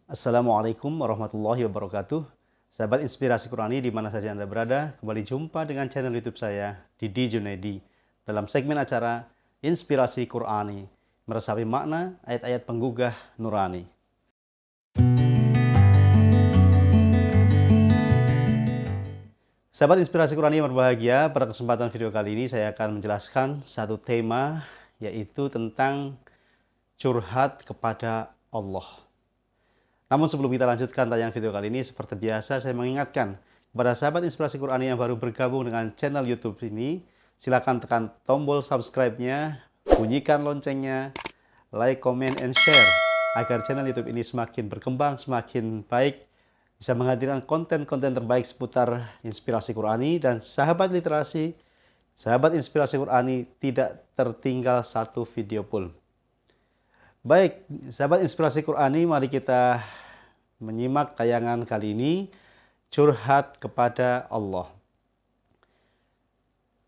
Assalamualaikum warahmatullahi wabarakatuh. Sahabat Inspirasi Qurani di mana saja Anda berada, kembali jumpa dengan channel YouTube saya, Didi Junaidi, dalam segmen acara Inspirasi Qurani, meresapi makna ayat-ayat penggugah nurani. Sahabat Inspirasi Qurani yang berbahagia, pada kesempatan video kali ini saya akan menjelaskan satu tema, yaitu tentang curhat kepada Allah. Namun sebelum kita lanjutkan tayangan video kali ini, seperti biasa saya mengingatkan kepada sahabat Inspirasi Qurani yang baru bergabung dengan channel YouTube ini, silakan tekan tombol subscribe-nya, bunyikan loncengnya, like, comment, and share agar channel YouTube ini semakin berkembang, semakin baik, bisa menghadirkan konten-konten terbaik seputar Inspirasi Qurani, dan sahabat literasi, sahabat Inspirasi Qurani tidak tertinggal satu video pun. Baik, sahabat Inspirasi Qurani, mari kita menyimak tayangan kali ini, curhat kepada Allah.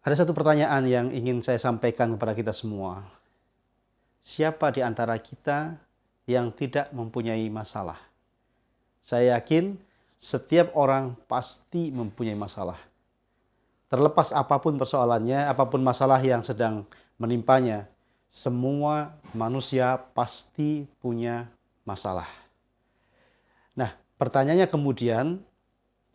Ada satu pertanyaan yang ingin saya sampaikan kepada kita semua. Siapa di antara kita yang tidak mempunyai masalah? Saya yakin setiap orang pasti mempunyai masalah. Terlepas apapun persoalannya, apapun masalah yang sedang menimpanya, semua manusia pasti punya masalah. Nah, pertanyaannya kemudian,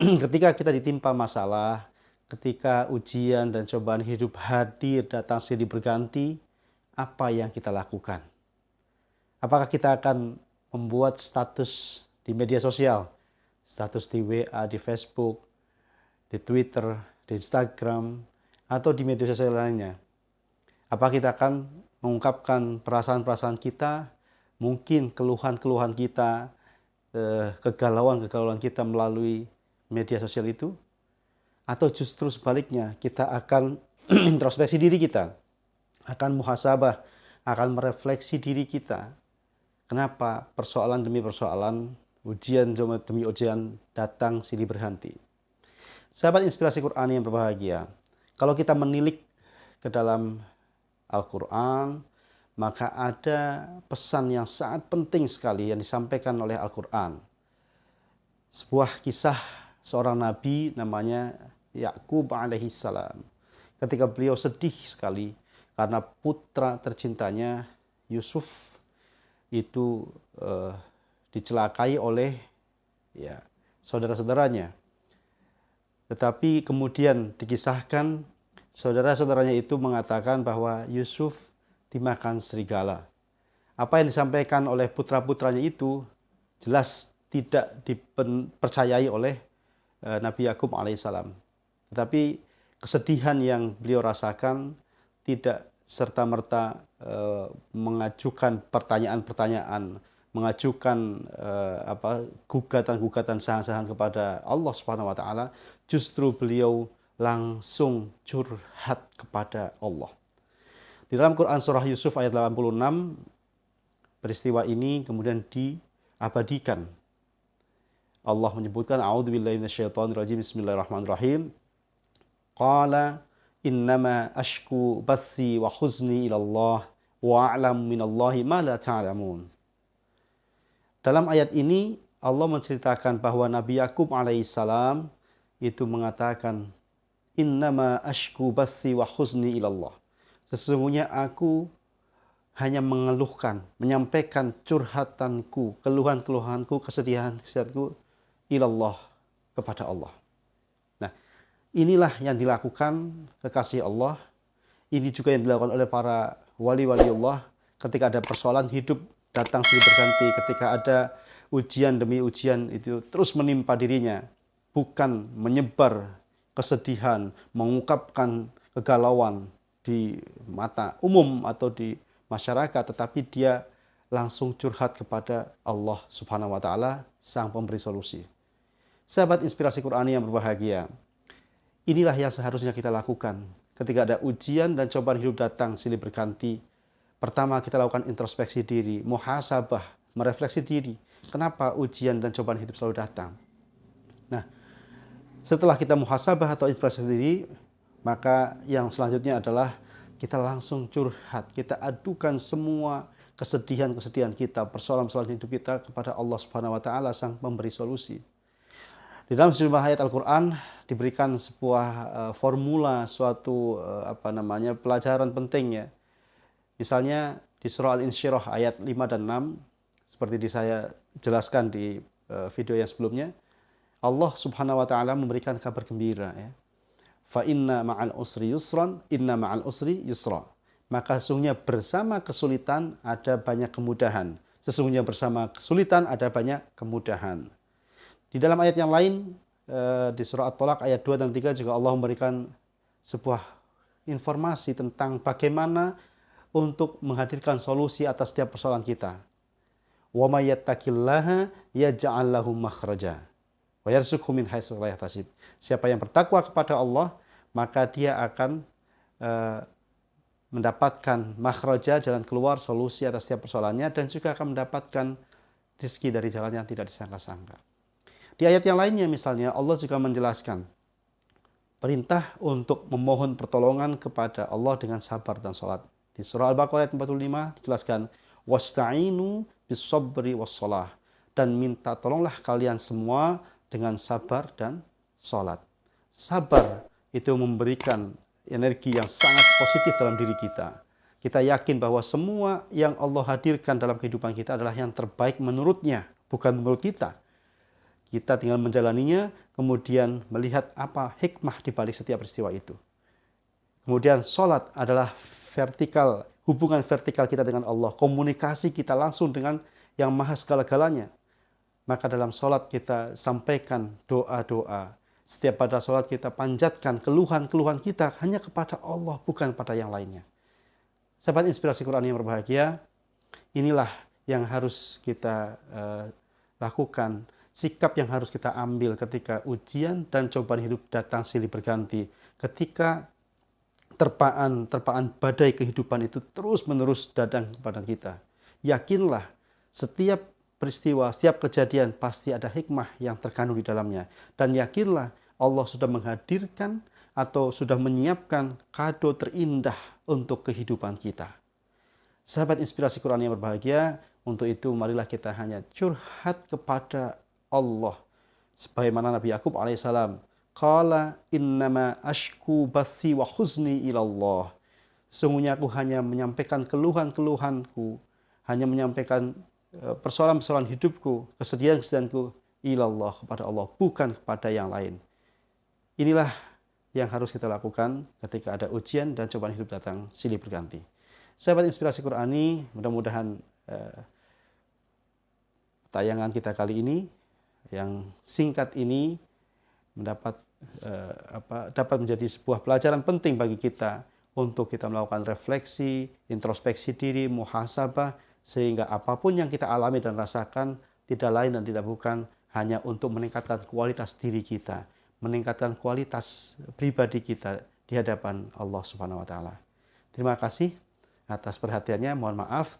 ketika kita ditimpa masalah, ketika ujian dan cobaan hidup hadir datang silih berganti, apa yang kita lakukan? Apakah kita akan membuat status di media sosial, status di WA, di Facebook, di Twitter, di Instagram, atau di media sosial lainnya? Apa kita akan mengungkapkan perasaan-perasaan kita, mungkin keluhan-keluhan kita, kegalauan-kegalauan kita melalui media sosial itu? Atau justru sebaliknya, kita akan introspeksi diri kita, akan muhasabah, akan merefleksi diri kita. Kenapa persoalan demi persoalan, ujian demi ujian datang silih berganti? Sahabat Inspirasi Qurani yang berbahagia, kalau kita menilik ke dalam Al-Quran, maka ada pesan yang sangat penting sekali yang disampaikan oleh Al-Quran. Sebuah kisah seorang nabi namanya Yakub alaihissalam. Ketika beliau sedih sekali karena putra tercintanya Yusuf itu dicelakai oleh saudara-saudaranya. Tetapi kemudian dikisahkan saudara-saudaranya itu mengatakan bahwa Yusuf dimakan serigala. Apa yang disampaikan oleh putra-putranya itu jelas tidak dipercayai oleh Nabi Yakub alaihissalam. Tetapi kesedihan yang beliau rasakan tidak serta-merta mengajukan pertanyaan-pertanyaan, mengajukan gugatan-gugatan sahan-sahan kepada Allah Subhanahu wa taala, justru beliau langsung curhat kepada Allah. Di dalam Quran surah Yusuf ayat 86, peristiwa ini kemudian diabadikan. Allah menyebutkan, A'udzubillahi minasyaitonirrajim, bismillahirrahmanirrahim. Qala innama ashku bathi wa huzni ilallah wa a'lamu minallahi ma la ta'lamun. Dalam ayat ini Allah menceritakan bahwa Nabi Yakub alaihissalam itu mengatakan, innama ashku bathi wa huzni ilallah. Sesungguhnya aku hanya mengeluhkan, menyampaikan curhatanku, keluhan-keluhanku, kesedihan-kesedihanku ilallah, kepada Allah. Nah, inilah yang dilakukan kekasih Allah. Ini juga yang dilakukan oleh para wali-wali Allah ketika ada persoalan hidup datang silih berganti, ketika ada ujian demi ujian itu terus menimpa dirinya, bukan menyebar kesedihan, mengungkapkan kegalauan di mata umum atau di masyarakat, tetapi dia langsung curhat kepada Allah Subhanahu wa taala, sang pemberi solusi. Sahabat Inspirasi Qurani yang berbahagia, inilah yang seharusnya kita lakukan ketika ada ujian dan cobaan hidup datang silih berganti. Pertama, kita lakukan introspeksi diri, muhasabah, merefleksi diri. Kenapa ujian dan cobaan hidup selalu datang? Nah, setelah kita muhasabah atau introspeksi diri, maka yang selanjutnya adalah kita langsung curhat, kita adukan semua kesedihan-kesedihan kita, persoalan-persoalan hidup kita kepada Allah Subhanahu wa taala sang pemberi solusi. Di dalam sejumlah ayat Al-Qur'an diberikan sebuah formula, suatu pelajaran penting ya. Misalnya di surah Al-Insyirah ayat 5 dan 6 seperti saya jelaskan di video yang sebelumnya, Allah Subhanahu wa taala memberikan kabar gembira ya. Fa inna ma'al usri yusran, inna ma'al usri yusra. Maka sesungguhnya bersama kesulitan ada banyak kemudahan. Sesungguhnya bersama kesulitan ada banyak kemudahan. Di dalam ayat yang lain, di surah At-Thalaq ayat 2 dan 3 juga Allah memberikan sebuah informasi tentang bagaimana untuk menghadirkan solusi atas setiap persoalan kita. Wa may yattaqillaha yaj'al lahu makhraja wa yarzuqhu min haitsu la yahtasib. Siapa yang bertakwa kepada Allah, maka dia akan mendapatkan makhraja, jalan keluar, solusi atas setiap persoalannya, dan juga akan mendapatkan rezeki dari jalan yang tidak disangka-sangka. Di ayat yang lainnya misalnya Allah juga menjelaskan perintah untuk memohon pertolongan kepada Allah dengan sabar dan sholat. Di surah Al-Baqarah ayat 45 dijelaskan wasta'inu bis-sabri was-shalah, dan minta tolonglah kalian semua dengan sabar dan sholat. Sabar itu memberikan energi yang sangat positif dalam diri kita. Kita yakin bahwa semua yang Allah hadirkan dalam kehidupan kita adalah yang terbaik menurutnya, bukan menurut kita. Kita tinggal menjalaninya, kemudian melihat apa hikmah di balik setiap peristiwa itu. Kemudian sholat adalah vertikal, hubungan vertikal kita dengan Allah, komunikasi kita langsung dengan yang maha segala-galanya. Maka dalam sholat kita sampaikan doa-doa. Setiap pada sholat kita panjatkan keluhan-keluhan kita hanya kepada Allah, bukan pada yang lainnya. Sahabat Inspirasi Quran yang berbahagia, inilah yang harus kita lakukan. Sikap yang harus kita ambil ketika ujian dan cobaan hidup datang silih berganti. Ketika terpaan badai kehidupan itu terus-menerus datang kepada kita. Yakinlah setiap peristiwa, setiap kejadian pasti ada hikmah yang terkandung di dalamnya. Dan yakinlah Allah sudah menghadirkan atau sudah menyiapkan kado terindah untuk kehidupan kita. Sahabat Inspirasi Quran yang berbahagia, untuk itu marilah kita hanya curhat kepada Allah. Sebagaimana Nabi Yakub alaihissalam, qala innama ashku bathi wa huzni ilallah. Sesungguhnya aku hanya menyampaikan keluhan-keluhanku, hanya menyampaikan persoalan-persoalan hidupku, kesedihan-kesedihanku ilallah, kepada Allah, bukan kepada yang lain. Inilah yang harus kita lakukan ketika ada ujian dan cobaan hidup datang silih berganti. Sahabat Inspirasi Qurani, mudah-mudahan tayangan kita kali ini yang singkat ini dapat menjadi sebuah pelajaran penting bagi kita untuk kita melakukan refleksi, introspeksi diri, muhasabah, sehingga apapun yang kita alami dan rasakan tidak lain dan tidak bukan hanya untuk meningkatkan kualitas diri kita, meningkatkan kualitas pribadi kita di hadapan Allah Subhanahu wa taala. Terima kasih atas perhatiannya. Mohon maaf.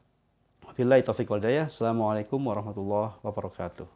Wabillahi taufiq wal hidayah. Assalamualaikum warahmatullahi wabarakatuh.